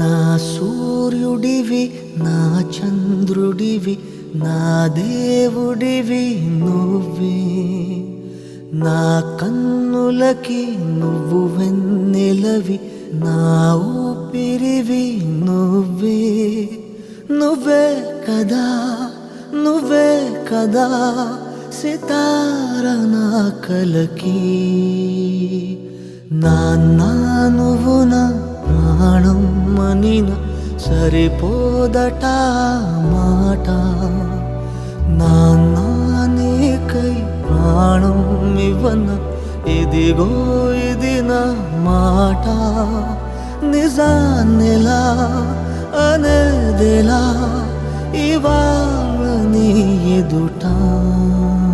నా సూర్యుడివి నా చంద్రుడివి నా దేవుడివి నువ్వే నా కన్నులకి నువ్వు వెన్నెలవి నా ఊపిరివి నువ్వే నువ్వే కదా నువ్వే కదా సితార నా కలకి నాన్నా నువ్వు నా ప్రాణం మనిన సరిపోదట మాట నాన్నా నీకై ప్రాణం ఇవ్వన ఇదిగో ఇది నా మాట నిజాన్నెలా అనేదెలా ఇవాళ నీ ఎదుట